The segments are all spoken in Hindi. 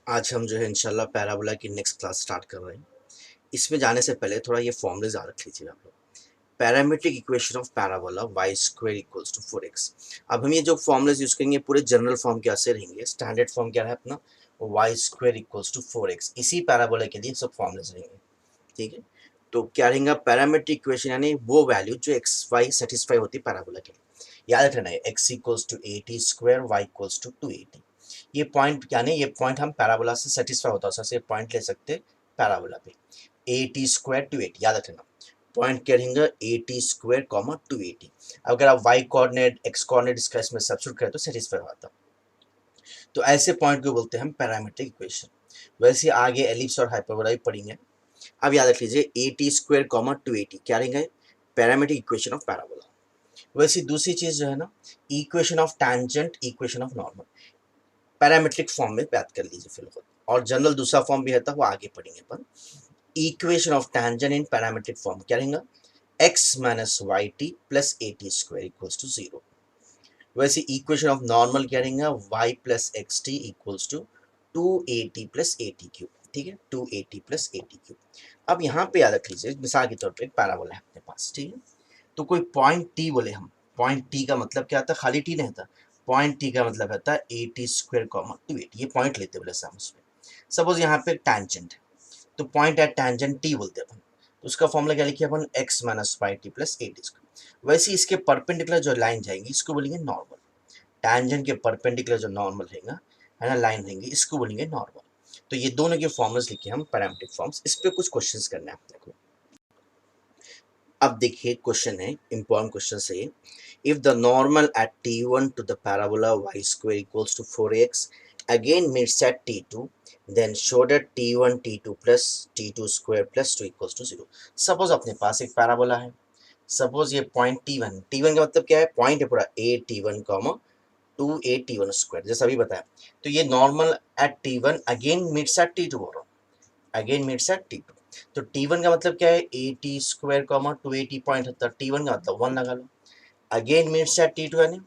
आज हम जो है इंशाल्लाह पैराबोला की नेक्स्ट क्लास स्टार्ट कर रहे हैं। इसमें जाने से पहले थोड़ा ये फॉर्मूले याद रख लीजिए आप लोग। Parametric equation of parabola Y square equals to 4x। अब हम ये जो फॉर्मूलेज यूज करेंगे पूरे जनरल फॉर्म के ऐसे रहेंगे। स्टैंडर्ड फॉर्म क्या है अपना, Y square equals to 4x। इसी पैराबोला के लिए सब फॉर्मूलेज रहेंगे, ठीक है। तो क्या रहेगा, पैरामीट्रिक इक्वेशन यानी वो वैल्यू जो एक्स वाई सेटिस्फाई होती है पैराबोला के लिए। याद रखना है x equals to 80 square, y equals to 280। ये पॉइंट यानी ये पॉइंट हम पैराबोला से सेटिस्फाई होता है, सबसे पॉइंट ले सकते हैं पैराबोला पे। 80 स्क्वायर 280, याद रखना पॉइंट क्या रहेगा, 80 स्क्वायर कॉमा 280। अगर आप वाई कोऑर्डिनेट एक्स कोऑर्डिनेट इसका इसमें सब्स्टिट्यूट करें तो सेटिस्फाई होता। तो ऐसे पॉइंट को बोलते हैं हम पैरामीट्रिक इक्वेशन। वैसे आगे एलिप्स और हाइपरबोला भी पढ़ेंगे। अब याद रख लीजिए 80 स्क्वायर कॉमा 280 क्या रहेंगे, पैरामीट्रिक इक्वेशन ऑफ पैराबोला। वैसे दूसरी चीज जो है ना, equation of tangent, equation of normal, parametric form में बात कर लीजिए फिलहाल। और जनरल दूसरा फॉर्म भी रहता है वो आगे पढ़ेंगे अपन। Equation of tangent in parametric form क्या रहेगा, x minus Y T plus A T square equals to 0। वैसे इक्वेशन ऑफ नॉर्मल क्या रहेगा, y plus x T equals to 2at plus A T cube, ठीक है, 2at plus A T cube. अब यहाँ पे याद रख लीजिए मिसाल के तौर पे एक पैराबोला है अपने पास, ठीक है। तो कोई पॉइंट टी बोले हम, पॉइंट टी का मतलब क्या आता है, खाली टी नहीं था। पॉइंट टी का मतलब रहता है 80 स्क्वायर कॉमा 280, ये पॉइंट लेते बोले हम उसमें। सपोज यहाँ पे टैंजेंट है, तो पॉइंट एट टैंजेंट टी बोलते हैं अपन। तो उसका फॉर्मूला क्या लिखिए अपन, X minus Y T plus A T square. वैसे इसके परपेंडिकुलर जो लाइन जाएगी इसको बोलेंगे नॉर्मल। टैंजेंट के परपेंडिकुलर जो नॉर्मल रहेगा, है ना, लाइन रहेंगी, इसको बोलेंगे नॉर्मल। तो ये दोनों के फॉर्मुलास लिखे हम पैरामीट्रिक फॉर्म्स। इस पे कुछ क्वेश्चंस करने हैं अपने को। अब देखिए क्वेश्चन है, इंपॉर्टेंट क्वेश्चन है। If the normal at t1 to the parabola y square equals to 4x again meets at t2, then show that t1 t2 plus t2 square plus 2 equals to 0। Suppose अपने पास एक पैराबोला है। सपोज ये पॉइंट t1 का मतलब क्या है, पॉइंट है पूरा a t1 comma 2a t1 square, जैसा अभी बताया। तो ये normal at t1 again meets at t2 बोल रहा हूँ, अगेन मीट्स एट t2। तो t1 का मतलब क्या है, A T square comma 280 point होता है, t1 का मतलब 1 लगा लो। अगेन मीट्स एट t2 यानी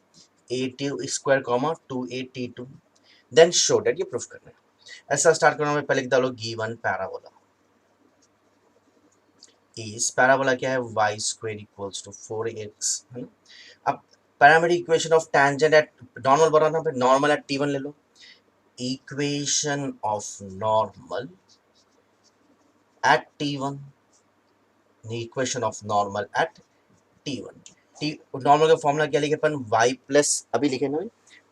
a T square comma 2a t2। Then show that, ये प्रूफ करना है। ऐसा स्टार्ट करना में पहले लिख डालो गिवन पैराबोला इज, पैराबोला क्या है, y square equals to 4x, है ना। अब parametric equation of tangent at normal बनाना, फिर नॉर्मल एट t1 ले लो। Equation of normal at t1, equation of normal at t1। T normal का फॉर्मूला क्या लिखे अपन, y प्लस, अभी लिखे ना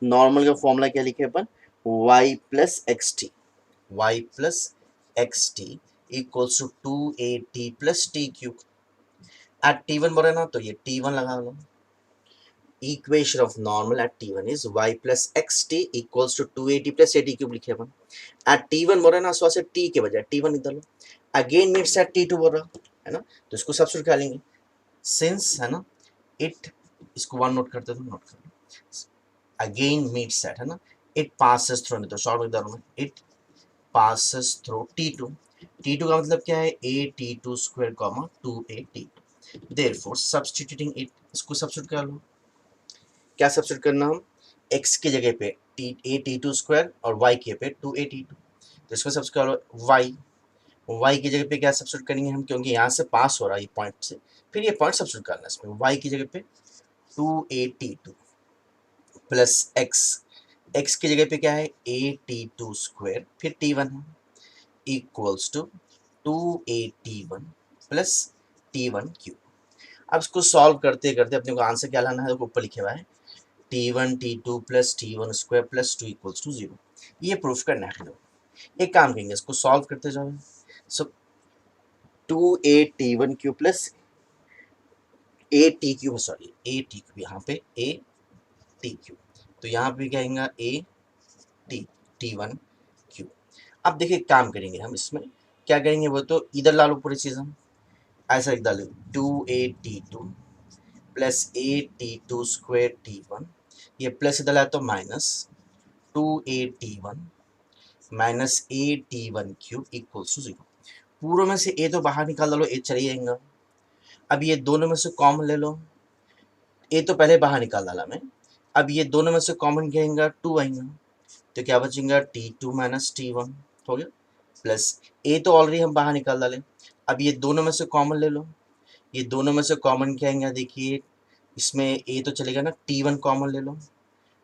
नॉर्मल का फॉर्मूला क्या लिखे अपन, y plus x T, Y plus x T equals to 2at plus T cube. At t1 बोले ना तो ये t1 लगा लो। Equation of normal at t1 is y plus x T equals to 2at plus A T cube लिखे अपन। एट t1 बोल रहे ना, सो से t के बजाय t1 इधर लो। अगेन मीट्स एट t2 बोल रहा है ना, तो इसको सब्स्टिट्यूट कर लेंगे। सिंस, है ना, इट, इसको वन नोट करते तो नोट कर लो। अगेन मीट्स एट, है ना, इट पासेस थ्रू, नहीं तो शॉर्ट में में it passes through t2। t2 का मतलब क्या है, a t2 square comma 2a t2। Therefore substituting it, इसको सब्स्टिट्यूट कर लो। क्या सब्स्टिट्यूट करना हम, x की जगह पे a t2 स्क्वायर और y की जगह पे 2a t2। तो इसको सब्स्टिट्यूट कर लो। y की जगह पे क्या सब्स्टिट्यूट करेंगे हम, क्योंकि यहाँ से पास हो रहा है ये पॉइंट से, फिर ये पॉइंट सब्स्टिट्यूट करना है इसमें। y की जगह पे 2a t2 प्लस x की जगह पे क्या है, a t2 स्क्वायर फिर t1 है, equals to 2a t1 plus t1 cube. अब इसको सॉल्व करते करते अपने को आंसर क्या लाना है, ऊपर लिखे हुआ है t1 t2 plus t1 square plus 2 equals to 0। ये प्रूफ करना है हम लोग। एक काम करेंगे, इसको सॉल्व करते जाओ। सो 2a t1 cube plus A T cube, sorry A T cube, यहाँ पे ए टी क्यूब, तो यहाँ पे क्या आएगा ए टी t1 क्यूब। अब देखिए काम करेंगे हम इसमें, क्या करेंगे वो तो इधर ला लो पूरी चीज़ हम, ऐसा लिख डालो 2a t2 plus a t2 square t1, ये प्लस इधर लाए तो minus 2a t1 minus a t1 cube equals to 0। पूरों में से a तो बाहर निकाल डालो, a चली जाएगा। अब ये दोनों में से कॉमन ले लो, a तो पहले बाहर निकाल डाला मैं। अब ये दोनों में से कॉमन क्या आएगा, 2 आएगा। तो क्या बचेगा T2 माइनस T1 हो गया, प्लस ए तो ऑलरेडी हम बाहर निकाल डाले। अब ये दोनों में से कॉमन ले लो, ये दोनों में से कॉमन क्या आएंगे देखिए, इसमें ए तो चलेगा ना, T1 कॉमन ले लो,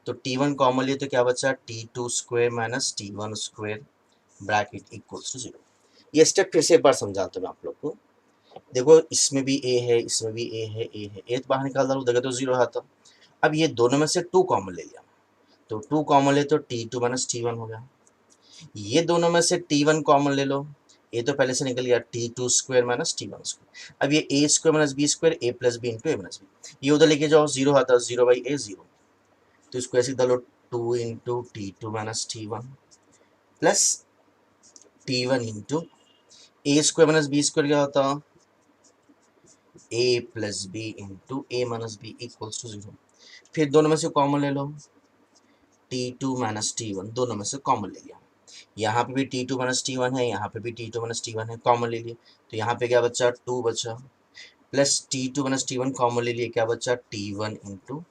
तो T1 कॉमन लिए तो क्या बचा T2 square minus T1 square bracket equals to 0। ये स्टेप फिर से एक बार समझाता हूँ मैं आप लोग को। देखो इसमें भी ए है, इसमें भी ए है, ए तो बाहर निकाल डालो, देखो तो 0 आता। अब ये दोनों में से 2 कॉमन ले लिया, तो 2 कॉमन ले तो T2 माइनस T1 हो गया। ये दोनों में से T1 कॉमन ले लो, ए तो पहले से निकल गया T2 square minus T1 square. अब ये ए square minus B square, A plus B into A minus B, ये उधर लेके जाओ, 0 आता, 0 बाई ए 0, तो इसको ऐसे डालो 2 into T2 minus T1 plus T1 into A square minus B square क्या होता, A plus B into A minus B equals to 0। फिर दोनों में से कॉमन ले लो, T2 माइनस T1 दोनों में से कॉमन ले लिया, यहाँ पे भी T2 माइनस T1 है, यहाँ पे भी T2 माइनस T1 है, कॉमन ले लिए, तो यहाँ पे क्या बचा 2 बचा, plus T2 minus T1 common ले लिए, क्या बचा T1 into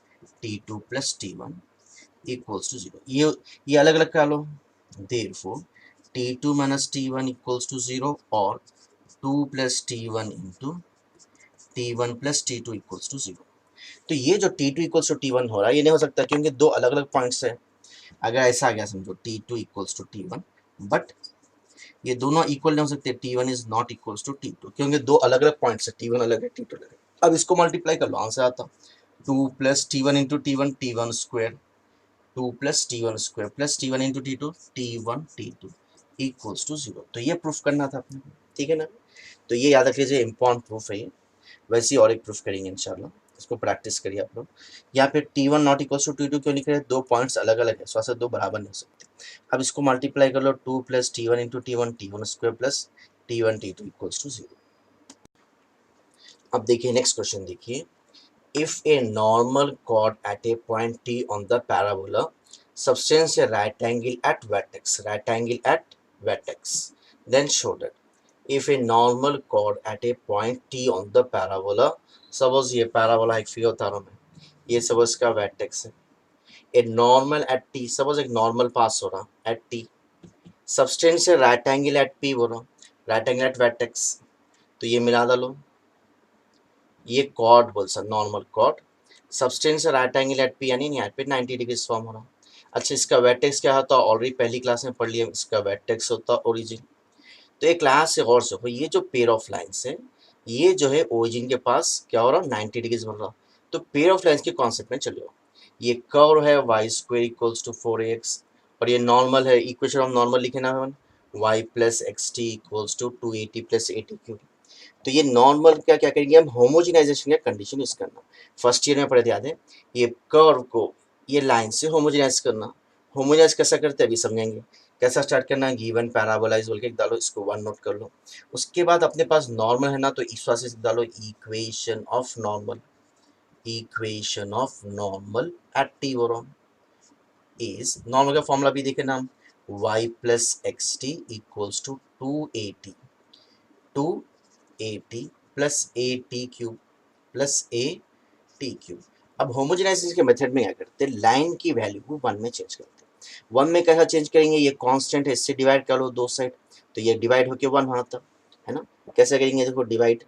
T2 plus T1 equals to 0। ये अलग अलग कर लो, therefore T2 minus T1 equals to 0 और 2 plus T1 into T1 plus T2 equals to 0। तो ये जो T2 इक्वल्स टू T1 हो रहा है, ये नहीं हो सकता क्योंकि दो अलग अलग पॉइंट्स है। अगर ऐसा आ गया समझो T2 equals to T1, but ये दोनों इक्वल नहीं हो सकते, T1 is not equals to T2 क्योंकि दो अलग अलग पॉइंट्स है, T1 अलग है, T2 अलग है। अब इसको मल्टीप्लाई कर लो, आंसर आता 2 plus T1 into T1 T1 square, 2 plus T1 square plus T1 into T2 T1 T2 equals to 0। तो ये प्रूफ करना था अपने को, ठीक है ना। तो ये याद रख लीजिए, इम्पॉर्टेंट प्रूफ है ये। वैसे ही और एक प्रूफ करेंगे इंशाल्लाह, इसको प्रैक्टिस करिए आप लोग। यहाँ पे T1 not equals to T2 क्यों लिख रहे हैं, दो पॉइंट्स अलग अलग है, सो से दो बराबर नहीं हो सकते। अब इसको मल्टीप्लाई कर लो, 2 plus T1 into T1 T1 square plus T1 T2 equals to 0। अब देखिए नेक्स्ट क्वेश्चन देखिए, if a normal chord at a point T on the parabola subtends a right angle at vertex, then show that if a normal chord at a point T on the parabola, suppose ये पैराबोला एक फिगर बता रहा हूँ मैं, ये सपोज का वर्टेक्स है, a normal at T, suppose एक नॉर्मल पास हो रहा एट टी, सबस्टेंस से राइट एंगल एट पी बोल रहा हूँ, राइट एंगल एट वर्टेक्स, तो ये मिला डालो, ये कॉर्ड बोल सर, नॉर्मल कॉर्ड, सबस्टेंस से राइट एंगल एट पी यानी एट पी 90 डिग्री फॉर्म हो रहा। अच्छा इसका वर्टेक्स क्या होता है, ऑलरेडी पहली क्लास में पढ़ लिया, इसका वर्टेक्स होता है ओरिजिन। तो एक क्लास से गौर से हो, ये जो पेयर ऑफ लाइन्स है, ये जो है ओरिजिन के पास क्या हो रहा है 90 डिग्रीज बन रहा। तो पेयर ऑफ लाइन्स के कॉन्सेप्ट में चलो, ये कर्व है Y square equals to 4x, और ये नॉर्मल है, इक्वेशन ऑफ नॉर्मल लिखे ना अपन, Y plus x T equals to 280 plus 80 cube. तो ये नॉर्मल क्या क्या करेंगे हम, होमोजेनाइजेशन का कंडीशन यूज करना, फर्स्ट ईयर में पढ़े थे याद है, ये कर्व को ये लाइन से होमोजेनाइज करना। होमोजेनाइज कैसा करते हैं अभी समझेंगे, कैसा स्टार्ट करना है, गिवन पैराबोलाइज बोल के डालो, इसको 1 नोट कर लो। उसके बाद अपने पास नॉर्मल है ना, तो इस वाले से डालो equation of normal, equation of normal at t बोरो इज, नॉर्मल का फॉर्मूला भी देखे नाम, y plus x T equals to 280 plus A T cube plus A T cube. अब होमोजेनाइजेशन के मेथड में क्या करते हैं, लाइन की वैल्यू को 1 में चेंज करते हैं। 1 में कैसा चेंज करेंगे, ये कांस्टेंट है, इससे डिवाइड कर लो दो साइड, तो ये डिवाइड होके 1 आता है ना। कैसे करेंगे देखो, divide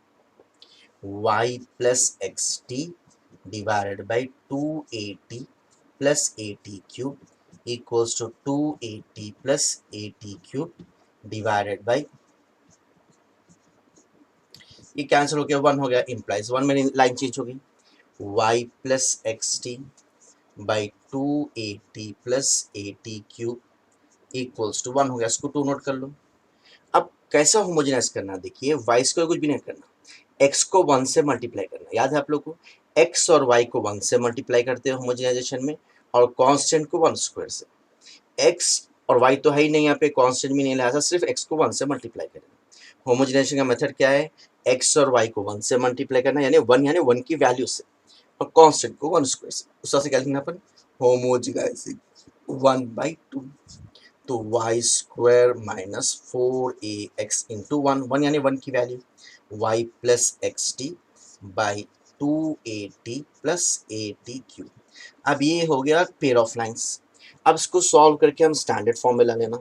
y plus x t divided by 280 plus A T cube equals to 280 plus A T cube divided by, ये कैंसिल हो गया 1 हो गया, इम्प्लाइज 1 में लाइन चेंज होगी, y plus x t by 280 plus A T cube equals to 1 हो गया, इसको 2 नोट कर लो। अब कैसा होमोजेनाइज करना, देखिए y स्क्वायर कुछ भी नहीं करना, x को 1 से मल्टीप्लाई करना, याद है आप लोग को, x और y को 1 से मल्टीप्लाई करते हैं होमोजेनाइजेशन में, और कांस्टेंट को 1 स्क्वायर से। x और y तो है ही नहीं यहाँ पे, कांस्टेंट भी नहीं, लिहाजा सिर्फ x को 1 से मल्टीप्लाई करेंगे। होमोजेनाइजेशन का मेथड क्या है, x और y को 1 से मल्टीप्लाई करना, यानी 1 की वैल्यू से, और कांस्टेंट को 1 स्क्वायर से, उस तरह से क्या लिखना अपन, होमोजेनाइजिंग 1/2, तो y square minus 4ax into 1 यानी 1 की value, y plus x t by 280 plus A T cube. अब ये हो गया पेयर ऑफ लाइन्स। अब इसको सॉल्व करके हम स्टैंडर्ड फॉर्म में ला लेना,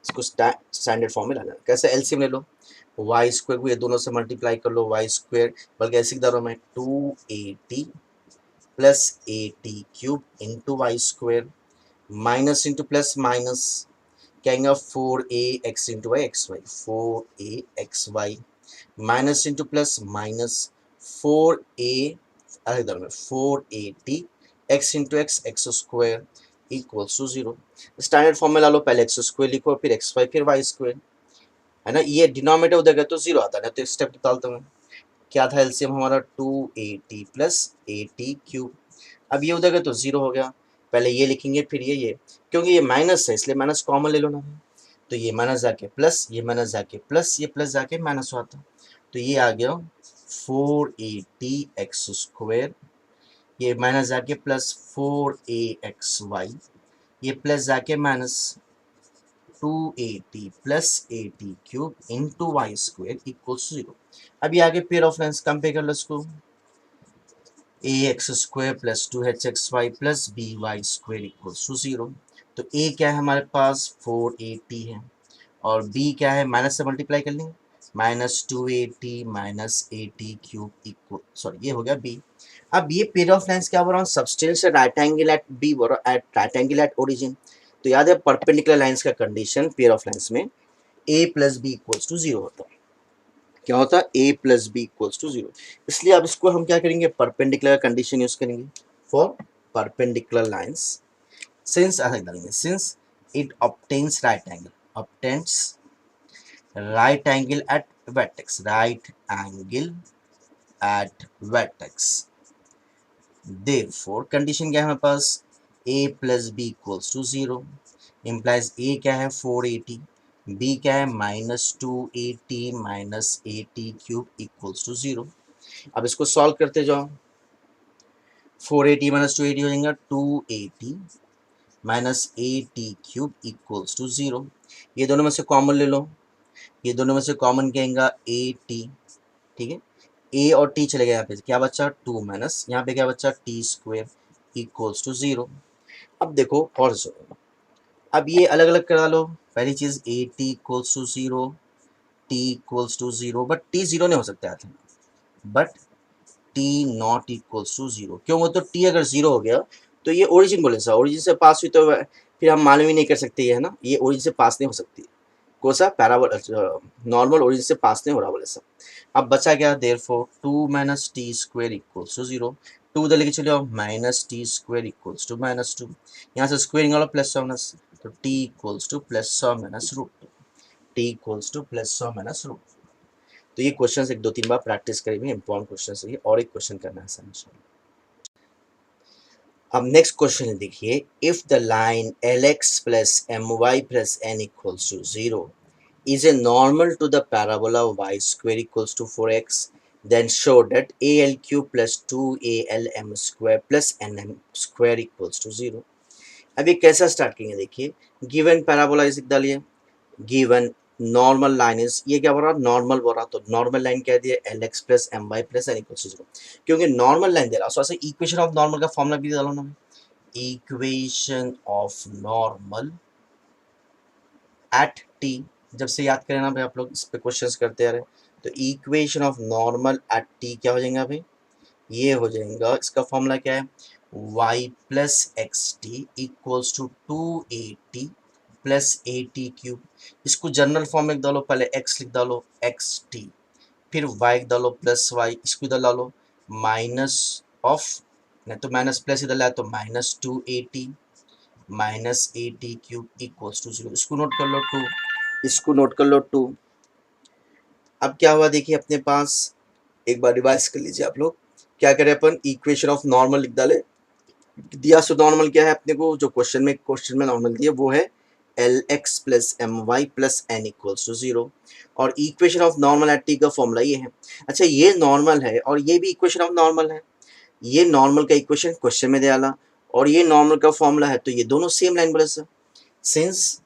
इसको स्टैंडर्ड फॉर्म में ला लेना। कैसे? एलसीएम ले लो, वाई स्क्वायर को ये दोनों से मल्टीप्लाई कर लो, वाई स्क्वायर बल्कि ऐसे लिख रहा हूँ मैं 2at plus at cube into y square minus into plus minus क्या आएगा 4ax into y x y 4axy minus into plus minus 4a इधर में 4at x into x x square equals to 0। Standard form में ला लो, पहले एक्स स्क्वायर लिखो फिर एक्स वाई फिर वाई स्क्वायर, है ना। ये डिनोमिनेटर उधर गया तो 0 आता है ना, तो स्टेप निकालता हूँ। क्या था एलसीएम हमारा 2at प्लस at क्यूब। अब ये उधर गया तो 0 हो गया, पहले ये लिखेंगे फिर ये क्योंकि ये माइनस है इसलिए माइनस कॉमन ले लो ना, तो ये माइनस जाके प्लस, ये माइनस जाके प्लस, ये प्लस जाके माइनस होता, तो ये आ गया 4at x², ये माइनस जाके प्लस 4axy, ये प्लस जाके minus 2at plus at cube into y square equals to 0। अब ये आगे पेयर ऑफ लाइन्स कंपेयर कर लो इसको, ax² plus 2hxy plus by² equals to 0। तो a क्या है हमारे पास 4at है और b क्या है, माइनस से मल्टीप्लाई कर लेंगे, minus 2at minus at cube equal, sorry ये हो गया b। अब ये पेयर ऑफ लाइन्स क्या बोल रहा हूँ, subtends right angle at b बोल रहा हूँ, at right angle at origin. तो याद है परपेंडिकुलर लाइन्स का कंडीशन पेयर ऑफ लाइन्स में a plus b equals to 0 होता है। क्या होता है, a plus b equals to 0। इसलिए अब इसको हम क्या करेंगे, परपेंडिकुलर कंडीशन यूज करेंगे फॉर परपेंडिकुलर लाइन्स। सिंस ऐसा डालेंगे, since it obtains right angle, obtains right angle at vertex, right angle at vertex, therefore condition क्या है हमारे पास, a plus b equals to 0 implies a क्या है 4at, b क्या है minus 2at minus at cube equals to 0। अब इसको सॉल्व करते जाओ, 4at माइनस 2at हो जाएगा 2at minus at cube equals to 0। ये दोनों में से कॉमन ले लो, ये दोनों में से कॉमन क्या आएगा at, ठीक है, a और t चले गए, यहाँ पे क्या बचा 2 माइनस यहाँ पे क्या बचा t² इक्वल्स टू 0। अब देखो और सुनो, अब ये अलग अलग करा लो, पहली चीज at equals to 0, t equals to 0, but t 0 नहीं हो सकता था, but t not equals to 0 क्यों, वो तो t अगर 0 हो गया तो ये ओरिजिन बोले सा, ओरिजिन से पास हुई तो फिर हम मालूम ही नहीं कर सकते, है ना, ये ओरिजिन से पास नहीं हो सकती, कौन सा पैराबोल नॉर्मल ओरिजिन से पास नहीं हो रहा बोले सब। अब बचा क्या, therefore 2 minus t² equals to 0, 2 उधर लेके चलो minus t² equals to minus 2, यहाँ से स्क्वेयरिंग वाला प्लस माइनस, तो t इक्वल्स टू प्लस और minus root 2, t equals to plus और माइनस रूट। तो ये क्वेश्चन एक दो तीन बार प्रैक्टिस करेंगे, इंपॉर्टेंट क्वेश्चन है, और एक क्वेश्चन करना है समझ। अब नेक्स्ट क्वेश्चन देखिए, if the line lx plus my plus n equals to 0 is a normal to the parabola y² equals to 4x, then show that ALQ plus 2ALM² plus NM² equals to 0। अब ये कैसा स्टार्ट करेंगे, देखिए गिवन पैराबोला इस डालिए, गिवन नॉर्मल लाइन इज, ये क्या बोल रहा है नॉर्मल बोल रहा, तो नॉर्मल लाइन क्या दिया LX plus my plus n equals to 0, क्योंकि नॉर्मल लाइन दे रहा है, सो इक्वेशन ऑफ नॉर्मल का फॉर्मूला भी डालो ना, equation of normal at t, जब से याद करें ना भाई आप लोग इस पे क्वेश्चंस करते आ रहे, तो equation of normal at t क्या हो जाएगा भाई, ये हो जाएगा, इसका फॉर्मूला क्या है y plus x T equals to 2at plus at cube. इसको जनरल फॉर्म में डालो, पहले x लिख डालो xt, फिर y डालो प्लस y, इसको इधर डालो माइनस ऑफ, नहीं तो माइनस प्लस इधर लाया तो minus 2at minus at cube equals to 0। इसको नोट कर लो 2, इसको नोट कर लो 2। अब क्या हुआ देखिए अपने पास, एक बार रिवाइज कर लीजिए आप लोग, क्या करें अपन इक्वेशन ऑफ नॉर्मल लिख डाले, दिया सो नॉर्मल क्या है अपने को, जो क्वेश्चन में नॉर्मल दिया वो है LX plus my plus n equals to 0, और equation of normal at t का फॉर्मूला ये है। अच्छा ये नॉर्मल है और ये भी इक्वेशन ऑफ नॉर्मल है, ये नॉर्मल का इक्वेशन क्वेश्चन में दिया और ये नॉर्मल का फॉर्मूला है, तो ये दोनों सेम लाइन बोले सर, सिंस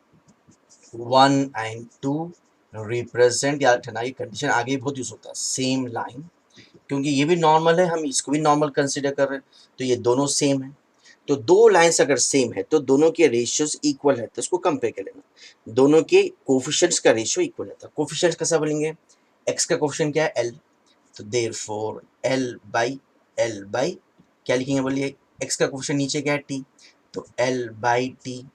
1 एंड 2 रिप्रेजेंट, याद रखना ये कंडीशन आगे बहुत यूज होता है, सेम लाइन, क्योंकि ये भी नॉर्मल है हम इसको भी नॉर्मल कंसिडर कर रहे हैं, तो ये दोनों सेम है, तो दो लाइंस अगर सेम है तो दोनों के रेशियोज इक्वल है तो इसको कंपेयर कर लेना, दोनों के कोफिशिएंट्स का रेशियो इक्वल है। तो कोफिशिएंट्स कैसा बोलेंगे, एक्स का कोफिशिएंट क्या है एल, तो देयरफॉर एल बाई क्या लिखेंगे बोलिए, एक्स का कोफिशिएंट नीचे क्या है टी, तो l by T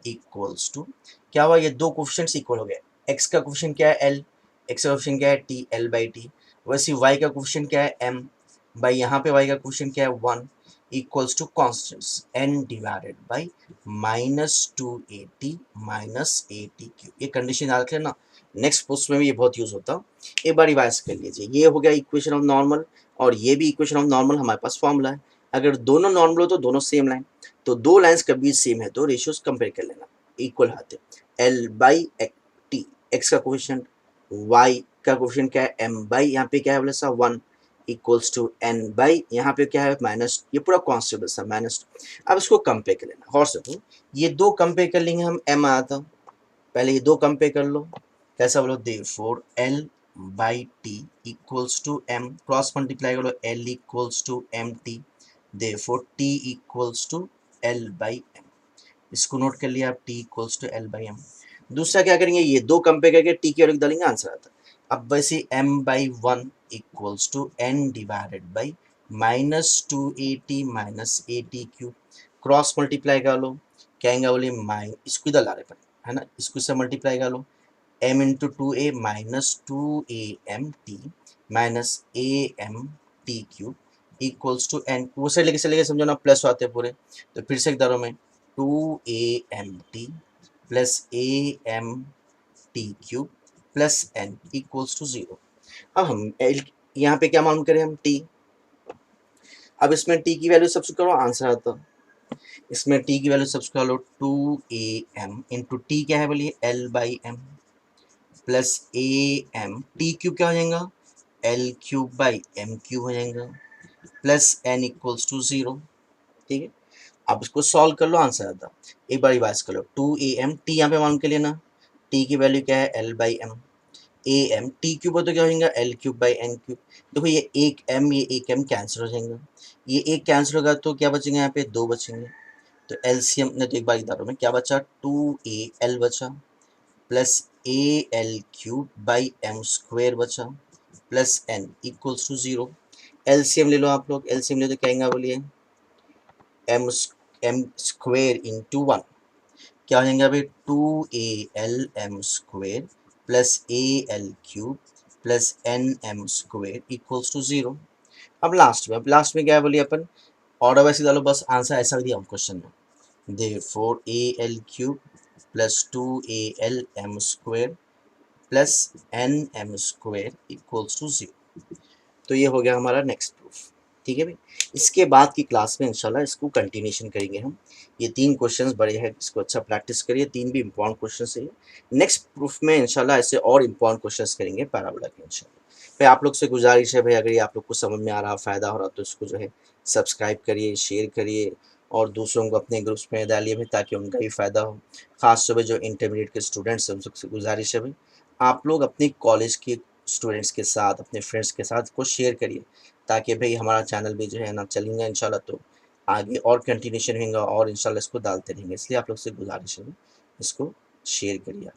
equals to क्या हुआ, ये दो कोफिशिएंट्स इक्वल हो गए, एक्स का कोफिशिएंट क्या है एल, एक्स का कोफिशिएंट क्या है टी, एल बाई टी, वैसे वाई का कोफिशिएंट क्या है एम, बाई यहाँ पे वाई का कोफिशिएंट क्या है 1 equals to constants n divided by -2at minus ATQ। ये कंडीशन याद रख लेना, नेक्स्ट पोस्ट में भी ये बहुत यूज होता है, एक बार रिवाइज कर लीजिए। ये हो गया इक्वेशन ऑफ नॉर्मल, और ये भी इक्वेशन ऑफ नॉर्मल हमारे पास फॉर्मूला है, अगर दोनों नॉर्मल हो तो दोनों सेम लाइन, तो दो लाइंस के बीच सेम है तो रेशियोज कंपेयर कर लेना, इक्वल आते एल बाई टी, एक्स का कोफिशिएंट, वाई का कोफिशिएंट क्या है एम बाई यहाँ पे क्या है बोले सा 1 इक्वल्स टू एन बाई यहाँ पे क्या है माइनस, ये पूरा कॉन्स्टेंट सा माइनस। अब इसको कंपेयर कर लेना, और सकूँ ये दो कंपेयर कर लेंगे हम, एम आया था पहले, ये दो कंपेयर कर लो, कैसा बोलो therefore L by T equals to M, cross multiply करो L equals to M T, therefore T equals to L by M, इसको नोट कर लिया आप, T equals to L by M. दूसरा क्या करेंगे, ये दो कंपेयर करके टी की वैल्यू डालेंगे, आंसर आता है। अब वैसे m by 1 equals to n divided by -2at minus ATQ, cross multiply कर लो, क्या आएगा बोलिए माइन, इसको इधर ला रहे है ना, इसको से मल्टीप्लाई कर लो, m into 2a minus 2am t minus am t³ equals to n, वो साइड लेके चलेगा समझो ना, प्लस आते हैं पूरे, तो फिर से एक दारों में 2amt plus amt³ plus n equals to 0। अब हम यहाँ पे क्या मालूम करें हम t, अब इसमें t की वैल्यू सब्स्टिट्यूट करो, आंसर आता, इसमें t की वैल्यू सब्स्टिट्यूट करो 2am इंटू टी क्या है बोलिए l by m plus am t cube क्या हो जाएगा l cube by m cube हो जाएगा प्लस n इक्वल्स टू 0, ठीक है। अब इसको सॉल्व कर लो, आंसर आता, एक बार रिवाइज कर लो, 2am टी यहाँ पे मालूम कर लेना, टी की वैल्यू क्या है l by m, am t cube हो तो क्या हो जाएगा l cube by n cube, देखो ये एक m ये एक m कैंसिल हो जाएगा, ये एक कैंसिल होगा तो क्या बचेंगे यहाँ पे दो बचेंगे, तो एलसीएम ने तो एक बार इधर में क्या बचा 2al बचा plus al cube by M square बचा plus n equals to 0। LCM ले लो आप लोग, एलसीएम ले तो क्या आएगा बोलिए एम स्क्वेयर इंटू 1, क्या हो जाएगा भाई 2al m² plus al cube plus nm² equals to 0। अब लास्ट में क्या है बोलिए अपन, ऑर्डर वैसे डालो बस, आंसर ऐसा दिया हम क्वेश्चन में, therefore al cube plus 2al m² plus nm² equals to 0। तो ये हो गया हमारा नेक्स्ट प्रूफ, ठीक है भाई। इसके बाद की क्लास में इंशाल्लाह इसको कंटिन्यूशन करेंगे हम, ये तीन क्वेश्चंस बड़े हैं, इसको अच्छा प्रैक्टिस करिए, तीन भी इंपॉर्टेंट क्वेश्चंस है। नेक्स्ट प्रूफ में इंशाल्लाह ऐसे और इंपॉर्टेंट क्वेश्चंस करेंगे पैराबोला के इंशाल्लाह। भाई आप लोग से गुजारिश है भाई, अगर ये आप लोग को समझ में आ रहा, फ़ायदा हो रहा तो इसको जो है सब्सक्राइब करिए, शेयर करिए और दूसरों को अपने ग्रुप्स में डालिए भाई, ताकि उनका भी फ़ायदा हो। ख़ास तौर पर जो इंटरमीडिएट के स्टूडेंट्स हैं उन सबसे गुजारिश है भाई, आप लोग अपने कॉलेज के स्टूडेंट्स के साथ, अपने फ्रेंड्स के साथ को शेयर करिए, ताकि भाई हमारा चैनल भी जो है ना चलेंगे इंशाल्लाह, तो आगे और कंटिन्यूशन होगा और इंशाल्लाह इसको डालते रहेंगे, इसलिए आप लोग से गुजारिश है इसको शेयर करिए।